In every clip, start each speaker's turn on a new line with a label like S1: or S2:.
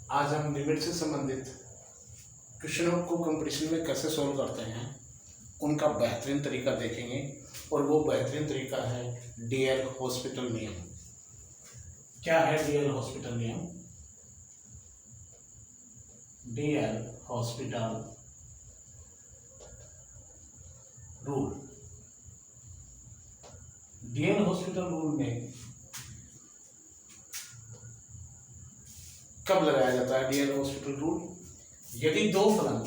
S1: आज हम लिमिट से संबंधित क्वेश्चनों को कंपटीशन में कैसे सॉल्व करते हैं उनका बेहतरीन तरीका देखेंगे। और वो बेहतरीन तरीका है डीएल हॉस्पिटल नियम। क्या है डीएल हॉस्पिटल नियम? DL hospital rule. DL hospital rule में कब लगाया जाता है डीएल हॉस्पिटल रूल? यदि दो फलन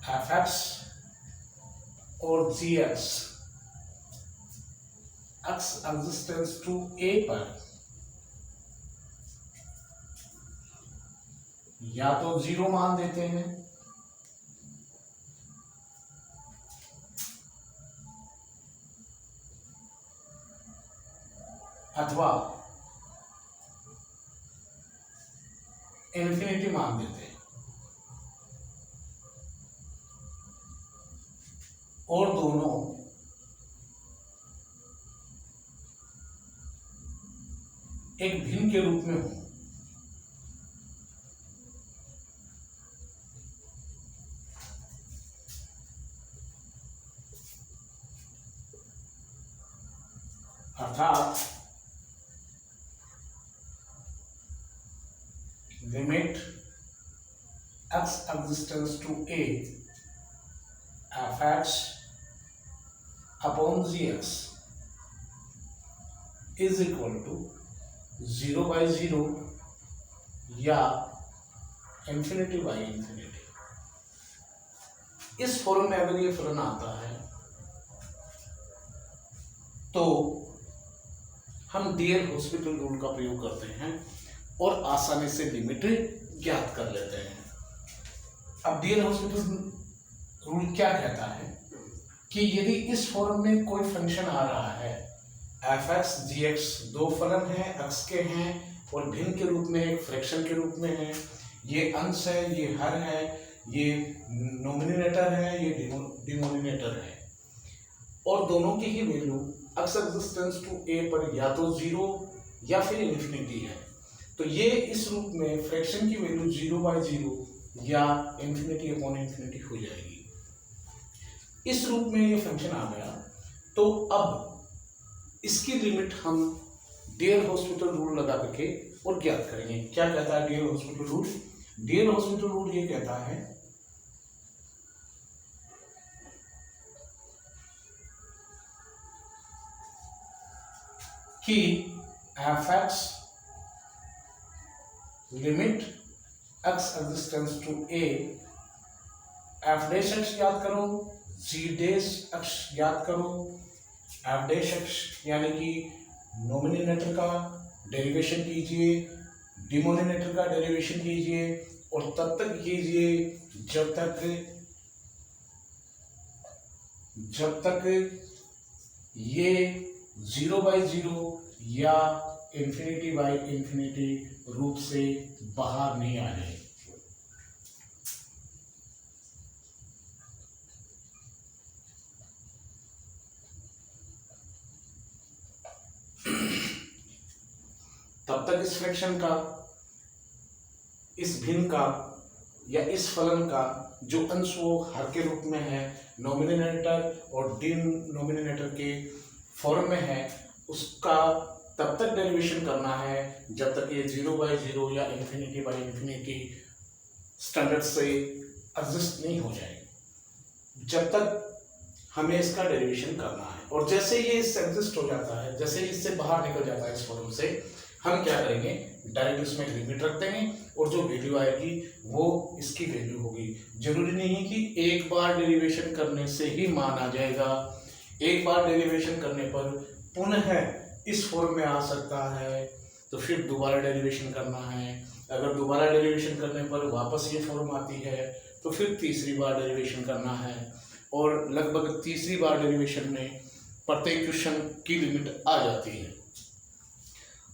S1: एफ एक्स और जी एक्स एक्स एग्जिस्टेंस टू ए पर या तो जीरो मान देते हैं अथवा इन्फिनिटी मान देते हैं, और दोनों एक भिन्न के रूप में हो, अर्थात limit x existence to a f x upon g x is equal to 0/0 या इंफिनिटी बाई इंफिनिटी। इस फॉर्म में अगर ये फलन आता है तो हम डीएल हॉस्पिटल रूल का प्रयोग करते हैं और आसानी से लिमिट ज्ञात कर लेते हैं। अब डीएल हॉस्पिटल रूल क्या कहता है कि यदि इस फॉर्म में कोई फंक्शन आ रहा है एफ एक्स जी एक्स, दो फलन हैं, एक्स के हैं और भिन्न के रूप में, एक फ्रैक्शन के रूप में है, ये अंश है, ये हर है, ये नोमिनेटर है, ये डिनोमिनेटर है, और दोनों की ही वैल्यू एक्स एग्जिस्टेंस टू ए पर या तो जीरो या फिर इन्फिनिटी है, तो ये इस रूप में फ्रैक्शन की वैल्यू 0/0 या इन्फिनिटी अपॉन इन्फिनिटी हो जाएगी। इस रूप में ये फंक्शन आ गया, तो अब इसकी लिमिट हम डीएल हॉस्पिटल रूल लगा करके और ज्ञात करेंगे। क्या कहता है DL hospital rule? DL hospital rule ये कहता है कि f x limit x existence to a f dash x याद करो, जी डैश एक्स याद करो, एफ डैश एक्स यानी कि नोमिनेटर का डेरिवेशन कीजिए, डिनोमिनेटर का डेरिवेशन कीजिए, और तब तक कीजिए जब तक ये 0/0 या इन्फिनिटी बाई इन्फिनिटी रूप से बाहर नहीं आ जाए। तब तक इस फ्रैक्शन का, इस भिन्न का या इस फलन का जो अंश वो हर के रूप में है, नोमिनेटर और डिनोमिनेटर के फॉर्म में है, उसका तब तक डेरिवेशन करना है जब तक ये 0/0 या इन्फिनिटी बाई इन्फिनिटी स्टैंडर्ड से एग्जिस्ट नहीं हो जाए, जब तक हमें इसका डेरिवेशन करना है। और जैसे ये इससे एग्जिस्ट हो जाता है, जैसे ही इससे बाहर निकल जाता है इस फॉर्म से, हम क्या करेंगे, डायरेक्ट इसमें लिमिट रख देंगे और जो वैल्यू आएगी वो इसकी वैल्यू होगी। जरूरी नहीं है कि एक बार डेरिवेशन करने से ही मान आ जाएगा, एक बार डेरिवेशन करने पर पुनः इस फॉर्म में आ सकता है, तो फिर दोबारा डेरिवेशन करना है, अगर दोबारा डेरिवेशन करने पर वापस ये फॉर्म आती है तो फिर तीसरी बार डेरिवेशन करना है, और लगभग तीसरी बार डेरिवेशन में प्रत्येक क्वेश्चन की लिमिट आ जाती है।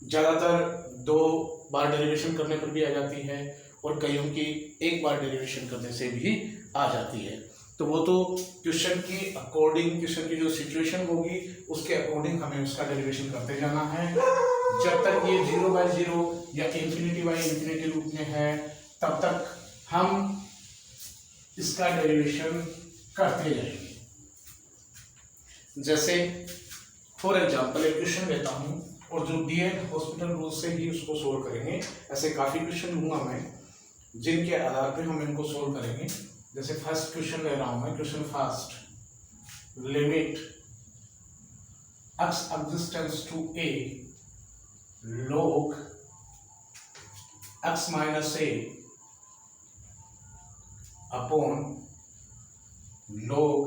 S1: ज़्यादातर 2 बार डेरिवेशन करने पर भी आ जाती है और कईयों की 1 बार डेरिवेशन करने से भी आ जाती है। तो वो तो क्वेश्चन की अकॉर्डिंग, क्वेश्चन की जो सिचुएशन होगी उसके अकॉर्डिंग हमें उसका डेरिवेशन करते जाना है। जब तक ये 0/0 या ∞/∞ रूप में है तब तक हम इसका डेरिवेशन करते जाएंगे। जैसे फॉर एग्जांपल एक क्वेश्चन लेता हूं और जो डीएन हॉस्पिटल रूल से ही उसको सोल्व करेंगे। ऐसे काफी क्वेश्चन लूंगा मैं जिनके आधार पे हम इनको सोल्व करेंगे। जैसे फर्स्ट क्वेश्चन ले रहा हूं मैं, question first, limit x existence to a log x minus a upon log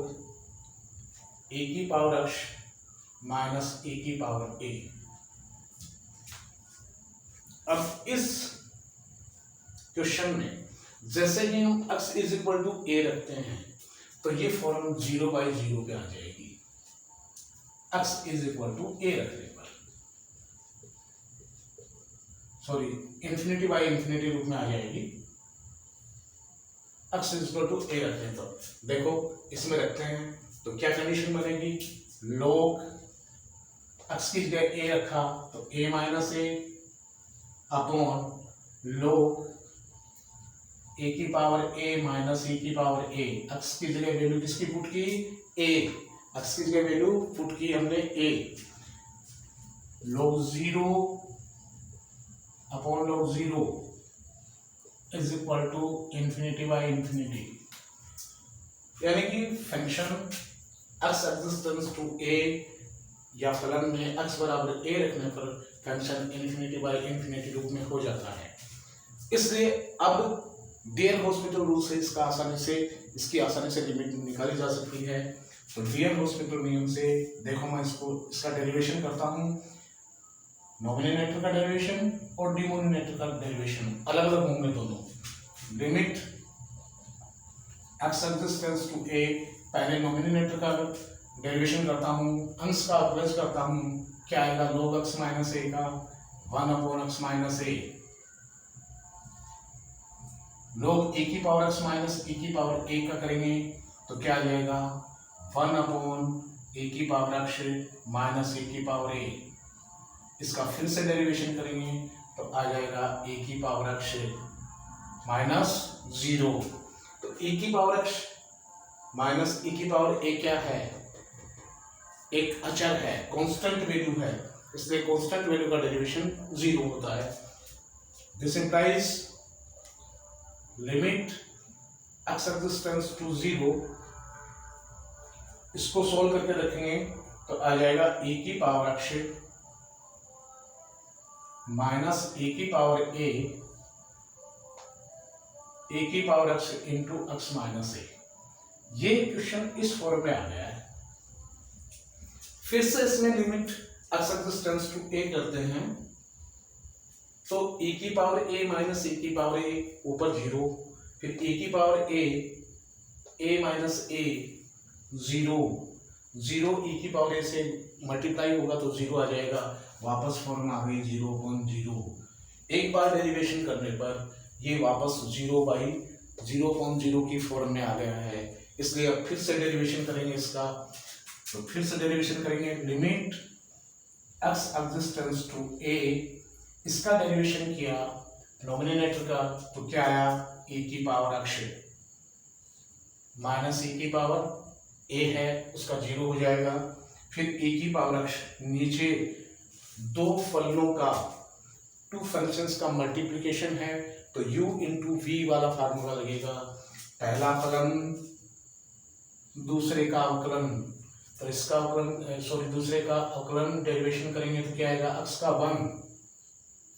S1: a की पावर x माइनस a की पावर a। अब इस क्वेश्चन में जैसे ही हम x is equal to a रखते हैं तो ये फॉर्म 0/0 पे आ जाएगी। x is equal to a रखने पर, सॉरी ∞/∞ रूप में आ जाएगी। x is equal to a रखते हैं तो देखो इसमें रखते हैं तो क्या कंडीशन बनेगी, log x की जगह a रखा तो a minus a upon log a की पावर a माइनस a की पावर a। x की जगह वैल्यू किसकी पुट की, a, x की जगह वैल्यू पुट की हमने a, log 0 upon log 0 is equal to ∞/∞। यानी कि function x existence to a या फलन में x बराबर a रखने पर फंक्शन ∞/∞ रूप में हो जाता है। इसलिए अब डीएल हॉस्पिटल रूल से इसकी आसानी से लिमिट निकाली जा सकती है। तो डीएल हॉस्पिटल नियम से देखो मैं इसका डेरिवेशन करता हूँ। नॉमिनेटर का डेरिवेशन और डिनोमिनेटर का डेरिवेशन अलग अलग होंगे दोनों। Limit x existence to a, पहले नॉमिनेटर का डेरिवेशन करता हूँ, अंश का अवकलज करता हूँ, क्या आएगा log x माइनस a का 1/x minus a, log a की पावर x माइनस a की पावर a का करेंगे तो क्या आ जाएगा 1/a की पावर x माइनस a की पावर a। इसका फिर से डेरिवेशन करेंगे तो आ जाएगा a की पावर x माइनस 0। तो a की पावर x माइनस a की पावर a क्या है, एक अचर है, कांस्टेंट वैल्यू है, इसलिए कांस्टेंट वैल्यू का डेरिवेशन 0 होता है। This implies limit x existence to 0, इसको सोल्व करके रखेंगे तो आ जाएगा a की पावर x माइनस a की पावर a की power x into x minus a। ये क्वेश्चन इस फॉर्म में आ गया है। फिर से इसमें limit x existence to a करते हैं तो a की पावर a माइनस a की पावर a ऊपर 0, फिर a की power a minus a 0 e की पावर a से मल्टीप्लाई होगा तो 0 आ जाएगा, वापस फॉर्म आ गई 0/0। एक बार डेरिवेशन करने पर ये वापस 0/0.0 की फॉर्म में आ गया है। इसलिए अब फिर से डेरिवेशन करेंगे इसका, तो फिर से डेरिवेशन करेंगे limit x existence to a, इसका डेरिवेशन किया नॉमिनेटर का तो क्या आया a की पावर x माइनस a की पावर a है उसका 0 हो जाएगा, फिर a की पावर x नीचे दो फलनों का, टू फंक्शंस का मल्टीप्लिकेशन है तो u इंटू v वाला फार्मूला लगेगा, पहला फलन दूसरे का अवकलन, तो इसका अवकलन दूसरे का अवकलन डेरिवेशन करेंगे तो क्या आएगा x का 1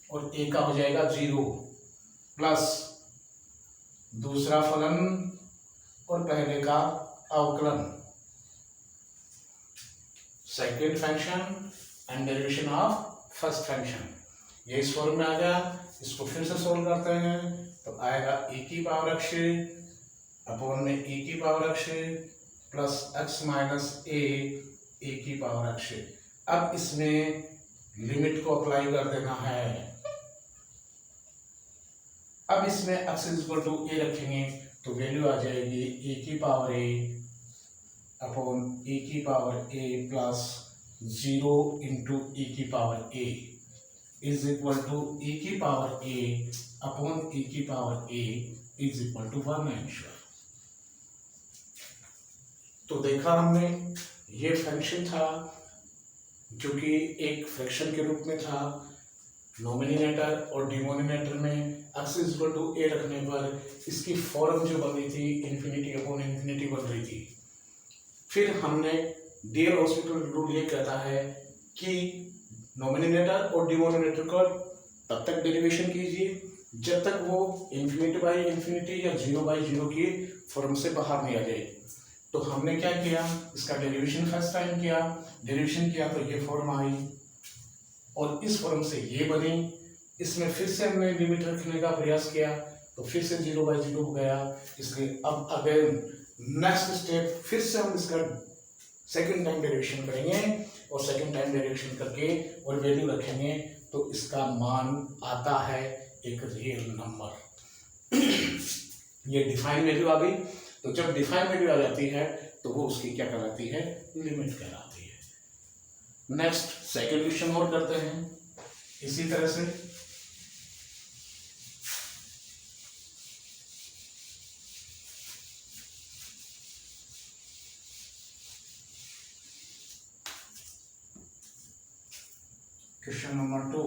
S1: और a का हो जाएगा 0 प्लस दूसरा फलन और पहले का अवकलन, second function and derivation of first function. ये इस फॉर्म में आ गया। इसको फिर से सोल्व करते हैं तो आएगा a की पावर x अपॉन में a की power x plus x minus a की पावर x। अब इसमें लिमिट को अप्लाई कर देना है। अब इसमें x is equal to a रखेंगे तो वैल्यू आ जाएगी ए की पावर ए अपॉन ए की power a plus 0 into a की power a is equal to a की पावर ए अपॉन ए की power a is equal to 1 answer. तो देखा हमने ये फंक्शन था जो कि एक फ्रैक्शन के रूप में था। नोमिनेटर और डिनोमिनेटर में x इक्वल टू ए रखने पर इसकी फॉर्म जो बन रही थी इन्फिनिटी अपॉन इन्फिनिटी बन रही थी। फिर हमने डियर हॉस्पिटल रूल ये कहता है कि नोमिनेटर और डिनोमिनेटर का तब तक डेरिवेशन कीजिए जब तक वो इन्फिनिटी बाई इन्फिनिटी या 0/0 की फॉर्म से बाहर नहीं आ जाए। तो हमने क्या किया, इसका डेरिवेशन फर्स्ट टाइम किया, डेरिवेशन किया तो ये फॉर्म आई और इस फॉर्म से ये बनी। इसमें फिर से हमने लिमिट रखने का प्रयास किया तो फिर से 0/0 हो गया। इसलिए अब अगेन नेक्स्ट स्टेप फिर से हम इसका सेकंड टाइम डेरिवेशन करेंगे और सेकंड टाइम डेरिवेशन करके और वैल्यू रखेंगे तो इसका मान आता है एक रियल नंबर। ये डिफाइन वैल्यू आ गई। तो जब डिफाइन वैल्यू आ जाती है तो वो उसकी क्या कहलाती है, लिमिट कहलाती है। नेक्स्ट सेकंड क्वेश्चन और करते हैं इसी तरह से। Question number 2,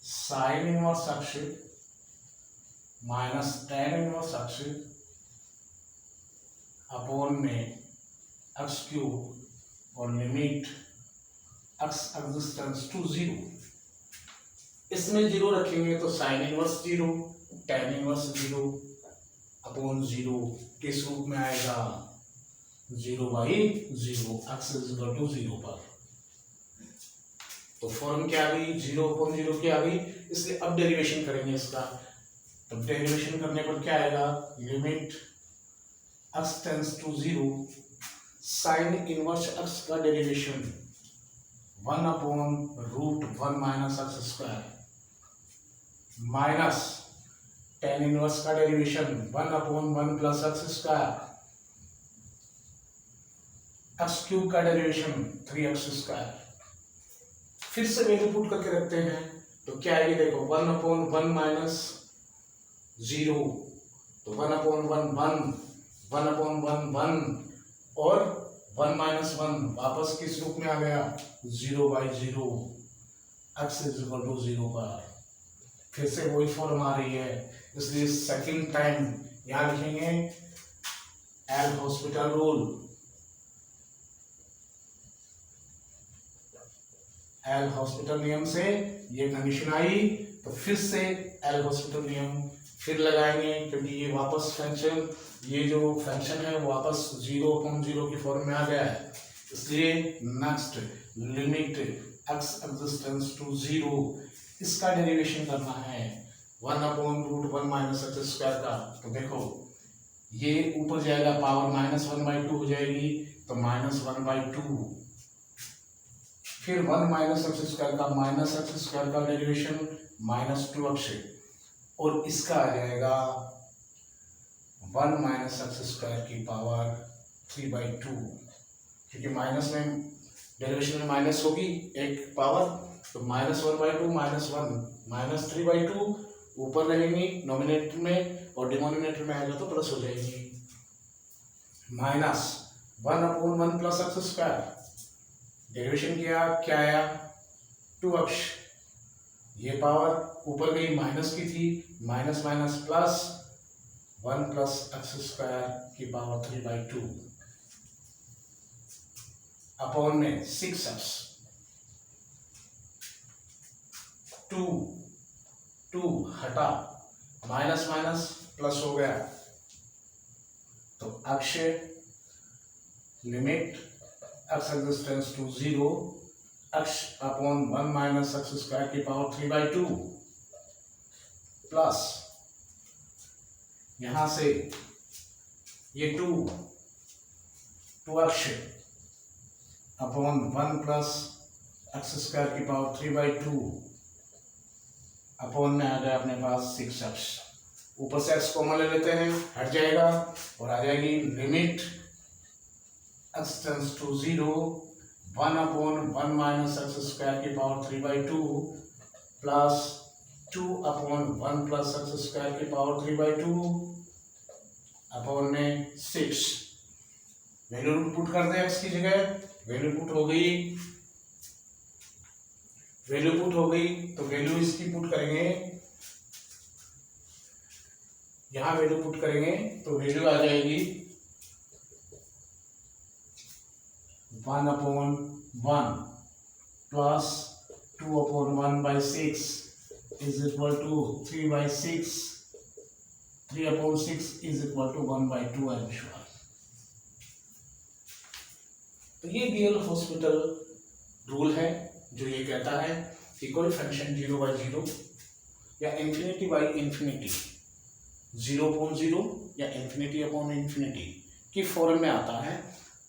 S1: sine inverse x minus tan inverse x upon में एक्स क्यूब और लिमिट एक्स एक्जिस्टेंस टू 0। इसमें 0 रखेंगे तो sine inverse 0, tan inverse 0 upon 0 किस रूप में आएगा, 0/0 एक्स इज इक्वल टू 0 पर। तो फॉर्म क्या आ गई, 0/0 की आ गई। इसलिए अब डेरिवेशन करेंगे इसका। तो डेरिवेशन करने पर क्या आएगा, limit x tends to 0 sine inverse x का derivation 1/√1 minus x square minus tan inverse का derivation 1/1 plus x square x cube का डेरिवेशन 3x स्क्वायर। फिर से वैल्यू पुट करके रखते हैं तो क्या आएगी, देखो 1/1 माइनस 0 तो 1/1 1/1 और 1 माइनस 1 वापस किस रूप में आ गया, 0/0 एक्स इज इक्वल टू 0 पर। फिर से वही फॉर्म आ रही है। इसलिए सेकंड टाइम यहां लिखेंगे L hospital rule. L hospital नियम से ये कंडीशन आई तो फिर से एल हॉस्पिटल नियम फिर लगाएंगे क्योंकि ये वापस फंक्शन, ये जो फंक्शन है वापस 0/0 की फॉर्म में आ गया है। इसलिए next limit x existence to 0 इसका डेरिवेशन करना है 1/√1 माइनस एक्स स्क्वायर का। तो देखो ये ऊपर जाएगा पावर -1/2 हो जाएगी तो -1/2 फिर 1 माइनस एक्स स्क्वायर का माइनस एक्स स्क्वायर का डेरिवेशन -2x और इसका आ जाएगा 1 माइनस एक्स स्क्वायर की पावर 3/2 क्योंकि माइनस में डेरिवेशन में माइनस होगी एक पावर तो -1/2 -1 -3/2 ऊपर रहेंगी नोमिनेटर में और डिनोमिनेटर में आएगा तो प्लस हो जाएगी -1/1 प्लस एक्स स्क्वायर। डेरिवेशन किया क्या आया 2x, ये पावर ऊपर गई माइनस की थी minus minus plus 1 plus x square की पावर 3/2 अपॉन में 6x 2 हटा माइनस माइनस प्लस हो गया तो x limit x existence to 0 x upon 1 minus x square की पावर 3/2 प्लस यहां से ये 2x upon 1 plus x square की पावर 3/2 अपॉन में आ गया अपने पास 6x, ऊपर से x कॉमन ले लेते हैं, हट जाएगा और आ जाएगी limit x tends to 0 1/1 minus x square की power 3/2 plus 2/1 plus x square की पावर 3/2 अपॉन में 6। वैल्यू पुट कर दें x की जगह, वैल्यू पुट हो गई, तो वैल्यू इसकी पुट करेंगे, यहां वैल्यू पुट करेंगे तो वैल्यू आ जाएगी 1/1 plus 2/1/6 is equal to 3/6, 3/6 is equal to 1/2 I am sure. तो ये डीएल हॉस्पिटल रूल है जो ये कहता है कि कोई फंक्शन 0/0 या इंफिनिटी बाई इंफिनिटी, 0/0 या इंफिनिटी अपॉन इंफिनिटी की फॉर्म में आता है,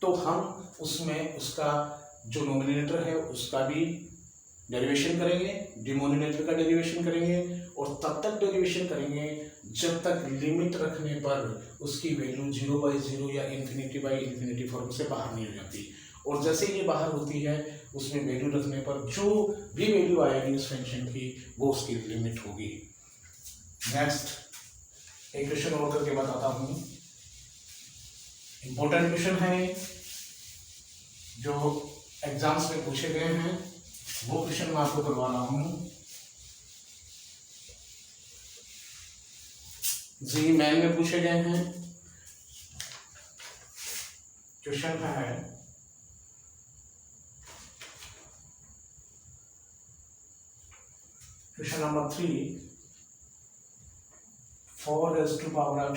S1: तो हम उसमें उसका जो नोमिनेटर है उसका भी डेरिवेशन करेंगे, डिनोमिनेटर का डेरिवेशन करेंगे, और तब तक डेरिवेशन करेंगे जब तक लिमिट रखने पर उसकी वैल्यू 0/0 या इंफिनिटी बाई इंफिनिटी फॉर्म से बाहर नहीं हो जाती। और जैसे ये बाहर होती है उसमें वैल्यू रखने पर जो भी वैल्यू आएगी उस फंक्शन की वो उसकी लिमिट होगी। नेक्स्ट एक क्वेश्चन और करके बताता हूँ, इंपॉर्टेंट क्वेश्चन है जो एग्जाम्स में पूछे गए हैं, वो क्वेश्चन मैं आपको करवा रहा हूँ। जी मैन में पूछे गए हैं। क्वेश्चन है question number 3, 4 raised to power x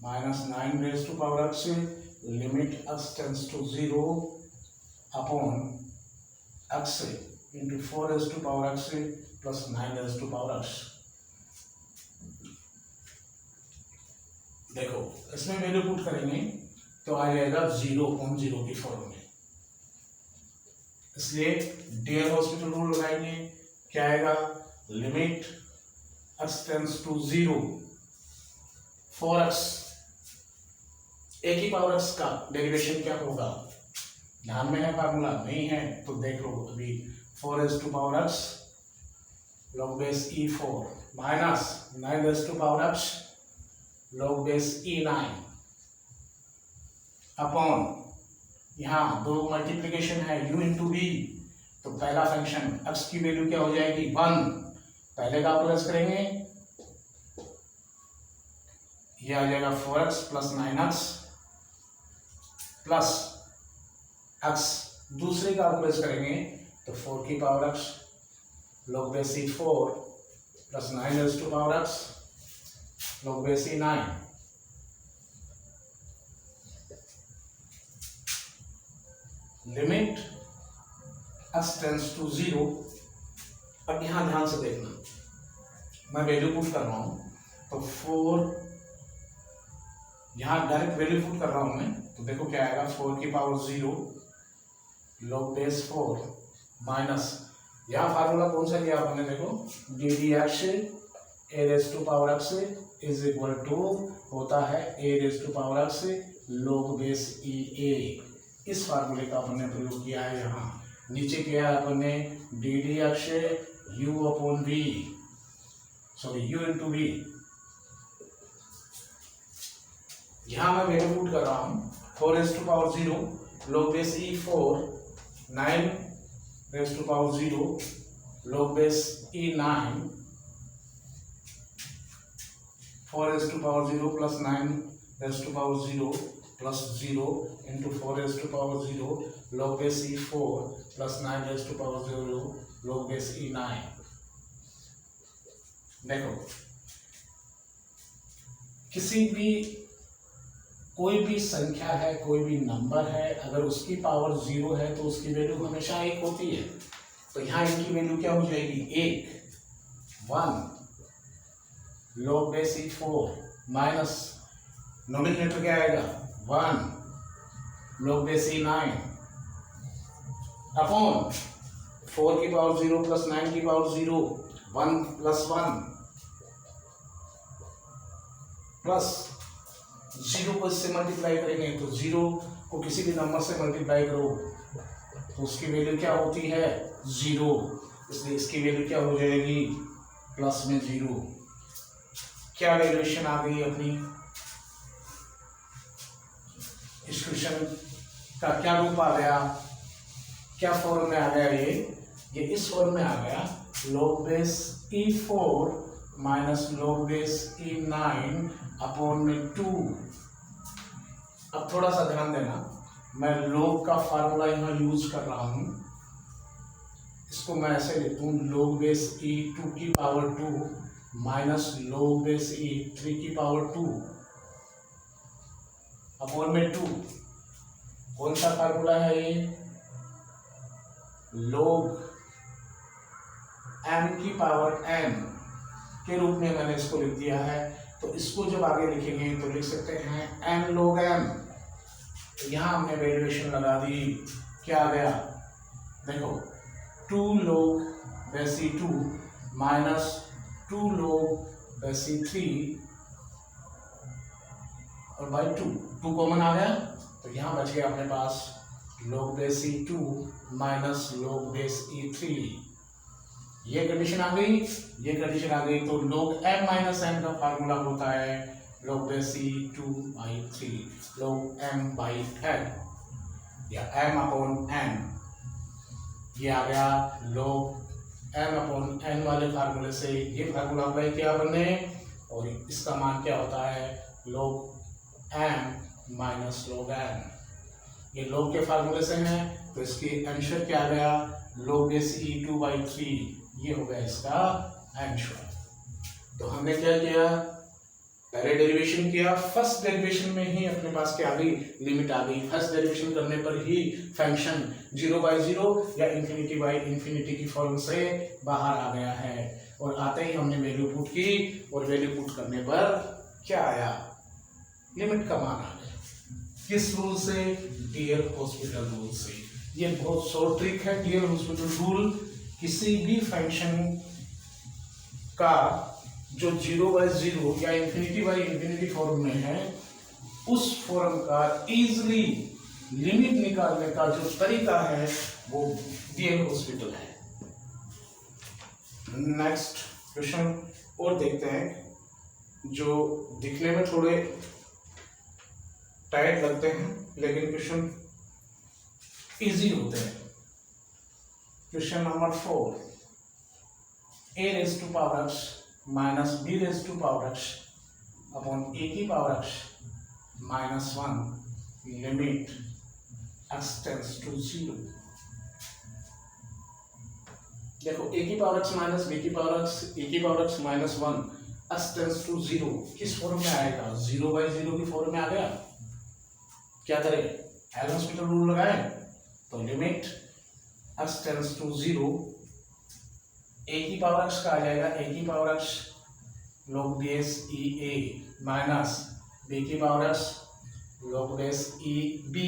S1: minus 9 raised to power x limit x tends to 0 upon x into 4 raised to power x plus 9 raised to power x। देखो इसमें वैल्यू पुट करेंगे तो आ जाएगा 0/0 की फॉर्म में, इसलिए DL hospital rule लगाएंगे। क्या आएगा, limit x tends to 0 4x, a की पावर x का डेरिवेशन क्या होगा, ध्यान में है फार्मूला, नहीं है तो देख लो अभी, 4 raised to power x log base e4 minus 9 raised to power x log base e9 upon यहाँ दो मल्टीप्लीकेशन है u इंटू v, तो पहला फंक्शन x की वैल्यू क्या हो जाएगी 1, पहले का प्लस करेंगे, ये आ जाएगा 4x plus 9x plus x, दूसरे का प्लस करेंगे तो 4 की power x log base e4 plus 9 raised to power x log base e9 limit x tends to 0। अब यहां ध्यान से देखना, मैं वैल्यू पुट कर रहा हूं तो 4, यहां डायरेक्ट वैल्यू पुट कर रहा हूं मैं, तो देखो क्या आएगा, 4 की पावर 0 log base 4 माइनस, यहां फार्मूला कौन सा लिया आपने, देखो d d x a raised to power x is equal to होता है a raised to power x log base e a, इस फार्मूले का अपने प्रयोग किया है। यहाँ नीचे किया है अपने D d x u upon v, sorry u into v, यहाँ मैं वैल्यू पुट कर रहा हूँ 4 raised to power 0 log base e4 9 raised to power 0 log base e9 4 raised to power 0 plus 9 raised to power 0 plus 0 into 4 raised to power 0 log base e4 plus 9 raised to power 0 log base e9। देखो किसी भी कोई भी संख्या है, कोई भी number है, अगर उसकी पावर 0 है तो उसकी वैल्यू हमेशा 1 होती है, तो यहाँ इनकी वैल्यू क्या हो जाएगी 1 log base e4 minus nominator क्या आएगा 1 log base e9 अपॉन 4 की पावर 0 प्लस 9 की पावर 0 1 प्लस 1 प्लस 0 को इससे मल्टीप्लाई करेंगे तो 0 को किसी भी नंबर से मल्टीप्लाई करो तो उसकी वैल्यू क्या होती है 0, इसलिए इसकी वैल्यू क्या हो जाएगी प्लस में 0। क्या वैल्यूएशन आ गई अपनी, इस क्वेश्चन का क्या रूप आ गया, क्या फॉर्म में आ गया, ये इस फॉर्म में आ गया log base e4 minus log base e9 upon में 2। अब थोड़ा सा ध्यान देना, मैं log का फार्मूला यहाँ यूज कर रहा हूं, इसको मैं ऐसे लिखता हूँ log बेस e2 की power 2 minus log base e3 की पावर 2 अपॉन में 2। कौन सा फार्मूला है ये, log m की पावर n के रूप में मैंने इसको लिख दिया है। तो इसको जब आगे लिखेंगे तो लिख सकते हैं n log m। तो यहां हमने वैल्यूएशन लगा दी, क्या आ गया देखो 2 log base e2 minus 2 log base e3 और बाई 2 कॉमन आ गया तो यहाँ बच गया अपने पास log base e2 minus log base e3। ये कंडीशन आ गई, ये कंडीशन आ गई तो log m माइनस n का फार्मूला होता है log base e2 by 3 log m by n या m अपॉन n। ये आ गया log m अपॉन n वाले फार्मूले से ये फार्मूला अप्लाई किया हमने और इसका मान क्या होता है log m minus log n। ये log के फार्मूले से है तो इसकी आंसर क्या आ गया log बेस e2 बाई 3, ये हो गया इसका आंसर। तो हमने क्या किया, पहले डेरिवेशन किया, फर्स्ट डेरिवेशन में ही अपने पास क्या आ गई लिमिट आ गई। फर्स्ट डेरिवेशन करने पर ही फंक्शन 0/0 या इन्फिनिटी की फॉर्म से बाहर आ गया है और आते ही हमने वैल्यू पुट की और वैल्यू पुट करने पर क्या आया, लिमिट का मान आ गया। किस रूल से, डियल हॉस्पिटल रूल से। ये बहुत शॉर्ट ट्रिक है डियल हॉस्पिटल रूल। किसी भी फंक्शन का जो 0/0 या इन्फिनिटी फॉर्म में है उस फॉर्म का इजीली लिमिट निकालने का जो तरीका है वो डियल हॉस्पिटल है। नेक्स्ट क्वेश्चन और देखते हैं जो दिखने में थोड़े टाइट लगते हैं लेकिन क्वेश्चन इजी होते हैं। Question number 4, a raised to power x minus b raised to power x upon a की power x minus 1 limit x tends to 0। देखो a की पावर x माइनस b की पावर x, a की power x minus 1 x tends to 0 किस form में आएगा, 0/0 की form में आ गया। क्या करें, एल हॉस्पिटल रूल लगाए तो limit x tends to 0 a की पावर x का आ जाएगा a की power x log base e a minus b की power x log base e b,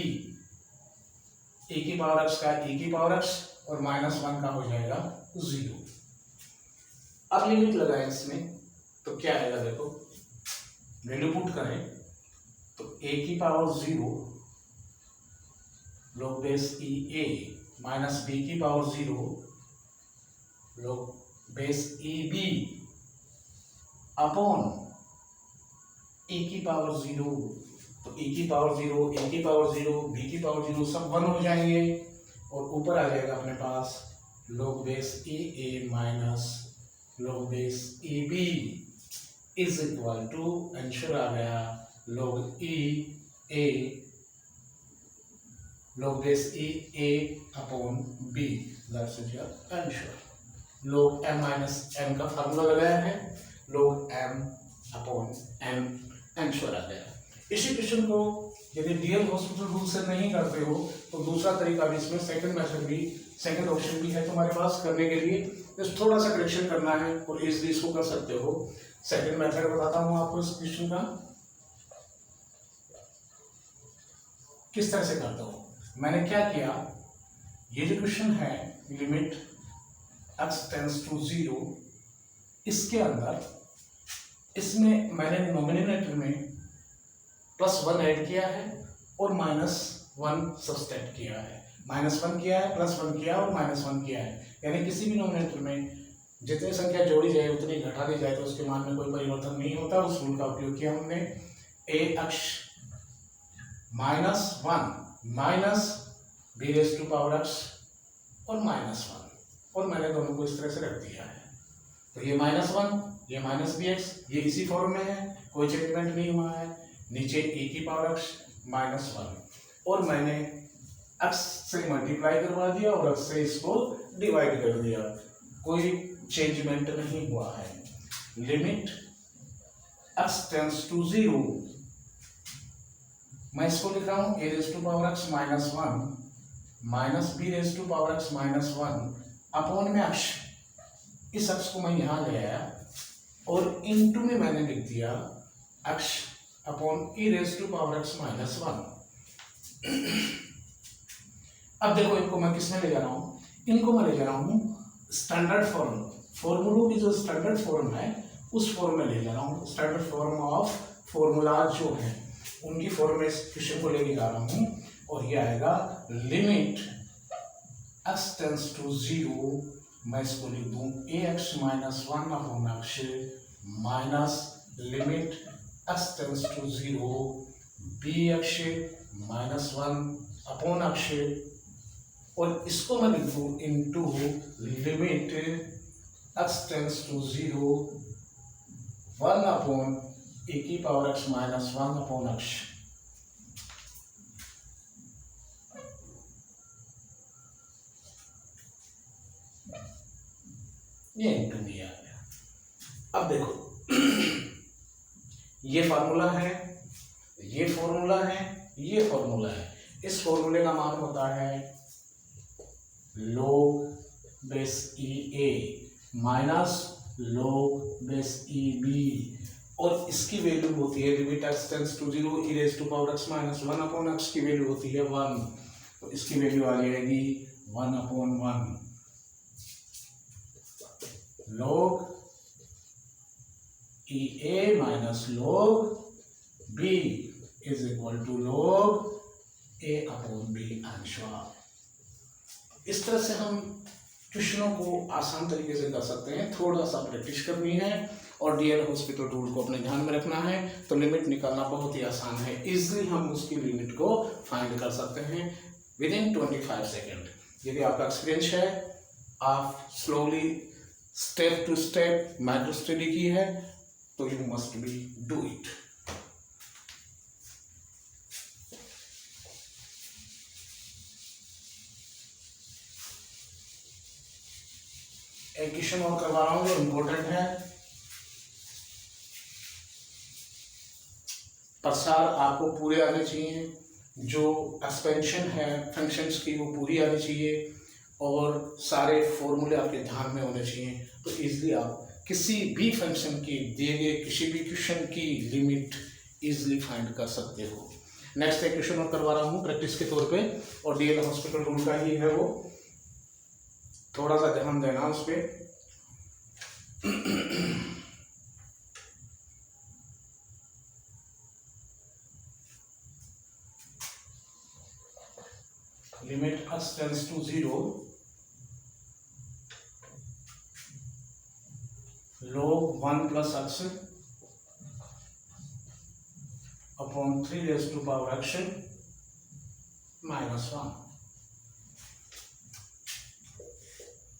S1: a की पावर x का e की पावर x और माइनस 1 का हो जाएगा 0। अब लिमिट लगाए इसमें तो क्या आएगा, देखो वैल्यू पुट करें तो a की पावर 0 log base e a minus b की पावर 0 log base e b upon a की पावर 0। तो a की पावर 0, a की पावर 0, b की पावर 0 सब 1 हो जाएंगे और ऊपर आ जाएगा अपने पास log base e a minus log base e b is equal to answer आ गया log e a log base e a upon b, that's your answer. log m minus m का फार्मूला लगाया है, log m upon m answer आ गया। इसी question को यदि डियल हॉस्पिटल रूल से नहीं करते हो तो दूसरा तरीका भी इसमें सेकंड मेथड भी, सेकंड ऑप्शन भी है तुम्हारे पास करने के लिए। बस थोड़ा सा करेक्शन करना है और इजीली इसको कर सकते हो। सेकंड मेथड बताता हूँ आपको इस क्वेश्चन का किस तरह से करता हूँ। मैंने क्या किया, ये जो क्वेश्चन है लिमिट x टेंड्स टू 0 इसके अंदर इसमें मैंने नोमिनेटर में +1 ऐड किया है और -1 सब्सट्रैक्ट किया है। -1 किया है, +1 किया और -1 किया है, यानी किसी भी नोमिनेटर में जितनी संख्या जोड़ी जाए उतनी घटा दी जाए तो उसके मान में कोई परिवर्तन नहीं होता। उस रूल का उपयोग किया हमने। a अक्ष -1 माइनस b⁻x और -1 और मैंने दोनों को इस तरह से रख दिया है। तो ये -1 ये -bx ये इसी फॉर्म में है, कोई चेंजमेंट नहीं हुआ है। नीचे e⁻x -1 और मैंने x से मल्टीप्लाई करवा दिया और x से इसको डिवाइड कर दिया, कोई चेंजमेंट नहीं हुआ है। लिमिट x टेंड्स टू 0, मैं इसको लिख रहा हूं a⁻x -1 माइनस b⁻x -1 अपॉन में अक्ष, इस अक्ष को मैं यहां ले आया और इनटू में मैंने लिख दिया अक्ष अपॉन e⁻x -1। अब देखो इनको मैं किस में ले जा रहा हूं, इनको मैं ले जा रहा हूं स्टैंडर्ड फॉर्म, फॉर्मूलों की जो स्टैंडर्ड फॉर्म है उस फॉर्म में ले जा रहा हूँ। स्टैंडर्ड फॉर्म ऑफ फॉर्मूला जो है उनकी फॉर्म में इस क्वेश्चन को लेके जा रहा हूँ और ये आएगा लिमिट x टेंड्स टू 0, मैं इसको लिख दूं ax -1 upon x minus limit x tends to 0 bx -1 upon x और इसको मैं लिख दूं into limit x tends to 0 1 upon e⁻x -1 upon x. ये इनटू दिया गया। अब देखो ये फार्मूला है, ये फॉर्मूला है, ये फॉर्मूला है। इस फॉर्मूले का मान होता है log base EA minus log base EB और इसकी वैल्यू होती है limit x tends to 0 e⁻x -1 upon x की वैल्यू होती है 1, तो इसकी वैल्यू आ जाएगी 1/1 log EA minus log B is equal to log A upon B answer. इस तरह से हम क्वेश्चनों को आसान तरीके से कर सकते हैं, थोड़ा सा प्रैक्टिस करनी है और डीएल हॉस्पिटल रूल को अपने ध्यान में रखना है तो लिमिट निकालना बहुत ही आसान है। इजीली हम उसकी लिमिट को फाइंड कर सकते हैं विद इन 25 सेकेंड। यदि आपका एक्सपीरियंस है, आप slowly step to step micro study की है तो you must be do it. एक क्वेश्चन और करवा रहा हूं जो इंपॉर्टेंट है। प्रसार आपको पूरे आने चाहिए, जो एक्सपेंशन है फंक्शंस की वो पूरी आनी चाहिए और सारे फॉर्मूले आपके ध्यान में होने चाहिए तो इजीली आप किसी भी फंक्शन की दिए गए किसी भी क्वेश्चन की लिमिट इजीली फाइंड कर सकते हो। नेक्स्ट एक क्वेश्चन और करवा रहा हूँ प्रैक्टिस के तौर पे और डीएल हॉस्पिटल रूल का ही है वो, थोड़ा सा ध्यान देना उस पर। Limit x tends to 0 log 1 plus x upon 3⁻x -1।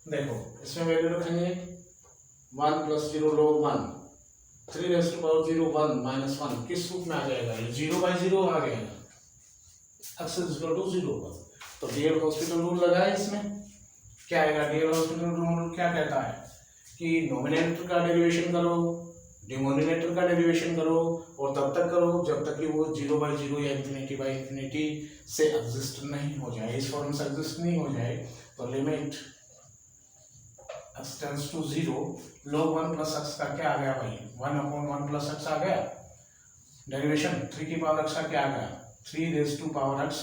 S1: देखो इसमें वैल्यू रखेंगे 1 प्लस 0 log 1 3⁻0 1 -1 किस रूप में आ जाएगा, 0/0 आ जाएगा, x इज इक्वल टू 0। तो डीएल हॉस्पिटल रूल लगाए, इसमें क्या आएगा, डीएल हॉस्पिटल रूल क्या कहता है कि नोमिनेटर का डेरिवेशन करो, डिनोमिनेटर का डेरिवेशन करो और तब तक करो जब तक कि वो 0/0 या ∞/∞ से एग्जिस्ट नहीं हो जाए, इस फॉर्म से एग्जिस्ट नहीं हो जाए। तो limit x tends to 0 log 1 plus x का क्या आ गया भाई, 1/1 प्लस x आ गया, डेरिवेशन 3⁻x का क्या आ गया 3⁻x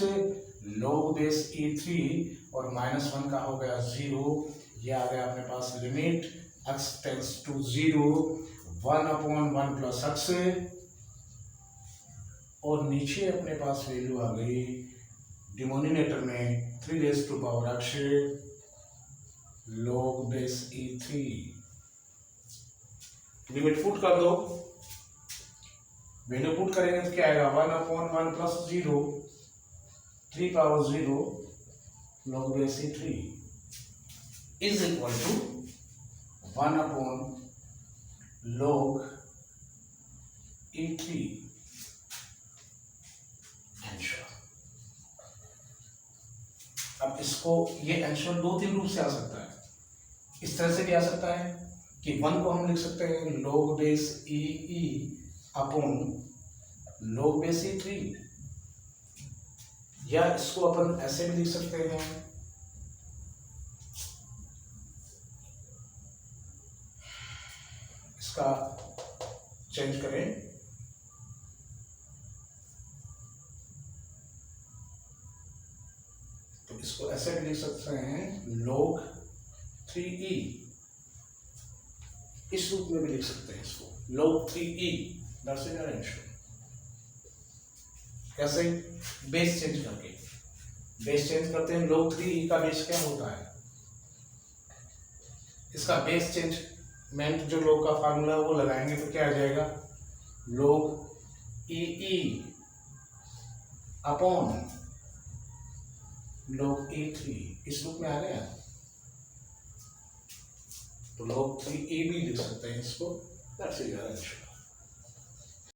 S1: log बेस E3 और -1 का हो गया 0, ये आ गया अपने पास limit x tends to 0 1/1 plus x, और नीचे अपने पास वैल्यू आ गई डिनोमिनेटर में 3⁻x log base e3। Limit put कर दो, वैल्यू पुट करेंगे तो क्या आएगा 1/1 plus 0 3/0 log base e3 is equal to 1/log e3 answer. अब इसको, ये आंसर दो तीन रूप से आ सकता है। इस तरह से भी आ सकता है कि 1 को हम लिख सकते हैं log base e upon log base e3, या इसको अपन ऐसे भी लिख सकते हैं इसका चेंज करें तो इसको ऐसे भी लिख सकते हैं log 3e, इस रूप में भी लिख सकते हैं इसको log 3e। That's your answer. कैसे? बेस चेंज करके। बेस चेंज करते हैं, log 3e का बेस क्या होता है, इसका बेस चेंजमेंट जो log का फार्मूला है वो लगाएंगे तो क्या आ जाएगा log e upon log e3, इस रूप में आ गया। तो log 3e भी लिख सकते हैं इसको। That's your answer.